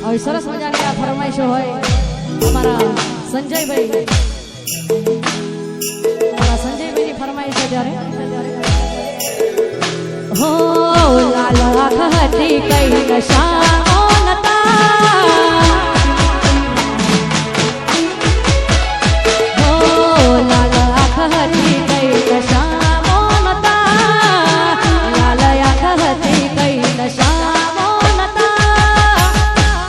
હવે સરસ મજાની આ ફરમાઈશો હોય અમારા સંજયભાઈ ની ફરમાઈશ છે ત્યારે હો લાલ આંખ હતી કઈ નશાઓ નતા હો લાલ આંખ હતી કઈ નશાઓ નતા લાલ આંખ હતી કઈ નશાઓ નતા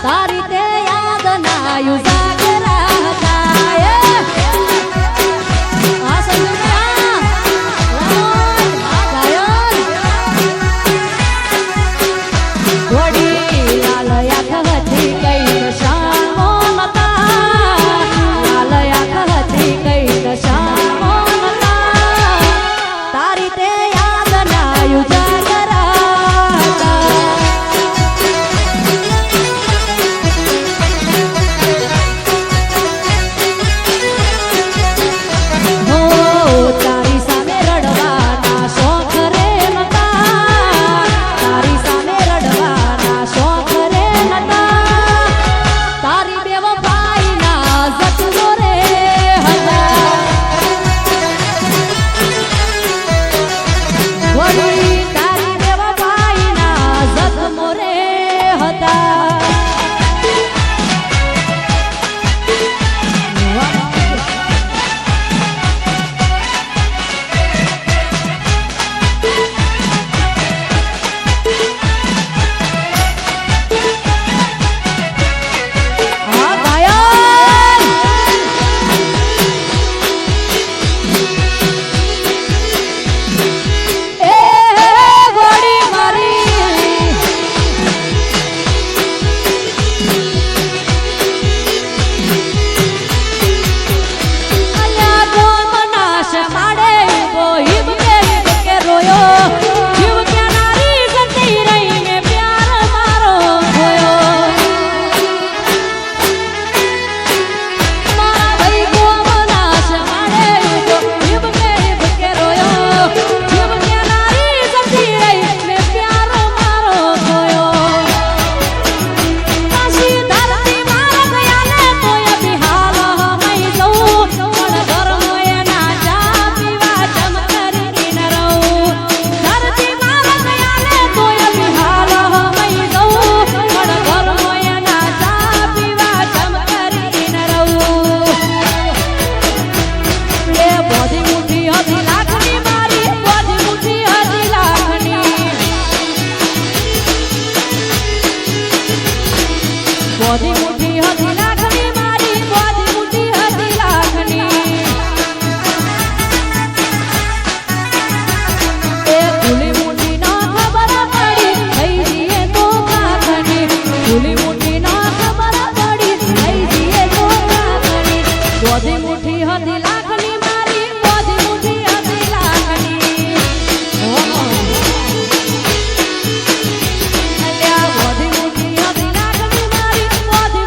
તારી તે યાદ ના યુઝાગરા હતા આ સંજ્ઞા ઘોડી લાલ આંખ હતી કઈ નશાઓ નતા લાલ આંખ હતી કઈ નશાઓ નતા તારી તે યાદ ના યુઝાગરા હો તારી સામે રડવાના શોખ રે નતા તારી સામે રડવાના શોખ રે નતા તારી બેવફાઈના જતનો રે હતા વળી તારી બેવફાઈના જતનો રે હતા આ ગાયન એ ગોડી મારી અલ્યા તો મનાશ માડે ગોહિબ કે રોયો જીવ કે નારી જતી રહી ને પ્યાર મારો ખોયો મારા ભાઈ કો મનાશ માડે ગોહિબ કે રોયો જીવ કે નારી જતી રહી ને પ્યાર મારો ખોયો કાશી ધરતી મારા ગયાને તોય બિહાર હમઈ જઉં પણ ઘર મોય ના ચા પીવા જમ કરીને રહું ધરતી મારા ગયાને તોય બિહાર હમઈ જઉં પણ ઘર મોય ના ચા પીવા જમ કરીને રહું એ બોધી મુઠી હતી લાખની મારી બોધી મુઠી હતી લાખની બોધી મુઠી હતી લાખની મારી બોધી મુઠી હતી લાખની એ ભૂલી મુઠી નો ખબર પડી થઈ જઈએ તો કાખની ભૂલી મુઠી નો ખબર પડી થઈ જઈએ તો કાખની બોધી મુઠી હતી લાખની મારી બોધી મુઠી હતી લાખની અલ્યા બોધી મુઠી હતી લાખની મારી બોધી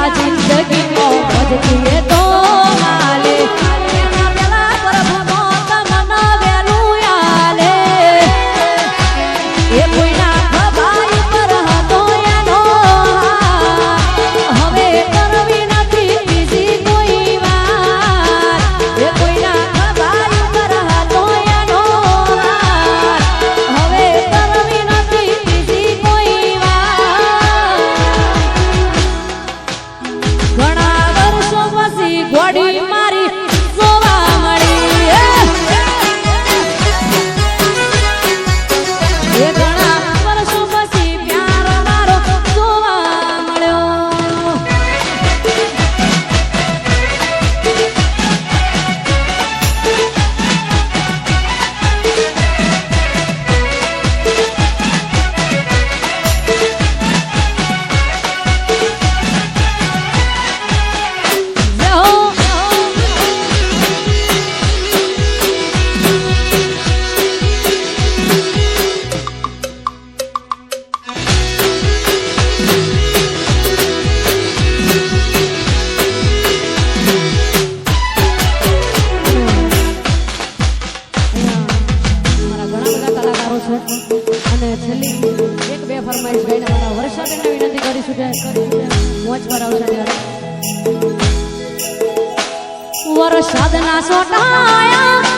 આ જિંદગી કો વધતી તો માલે એના પેલા પ્રભુનો તમને વેલું આલે એ કોઈના ખભાઈ પર હતો એનો હવે કરવી નથી બીજી કોઈ વાત એ કોઈના ખભાઈ પર હતો એનો હવે કરવી નથી બીજી કોઈ વાત ઘણા વર્ષો પછી ઘોડી મારી જોવા મળી એ ઘણા વર્ષો પછી પ્યાર મારો જોવા મળ્યો અને છેલ્લી એક બે ફરમાઈશ ગાઈને મારા વર્ષાબેનને વિનંતી કરીશું કે મોજ પર આવશે ત્યારે વરસાદના સોટાયા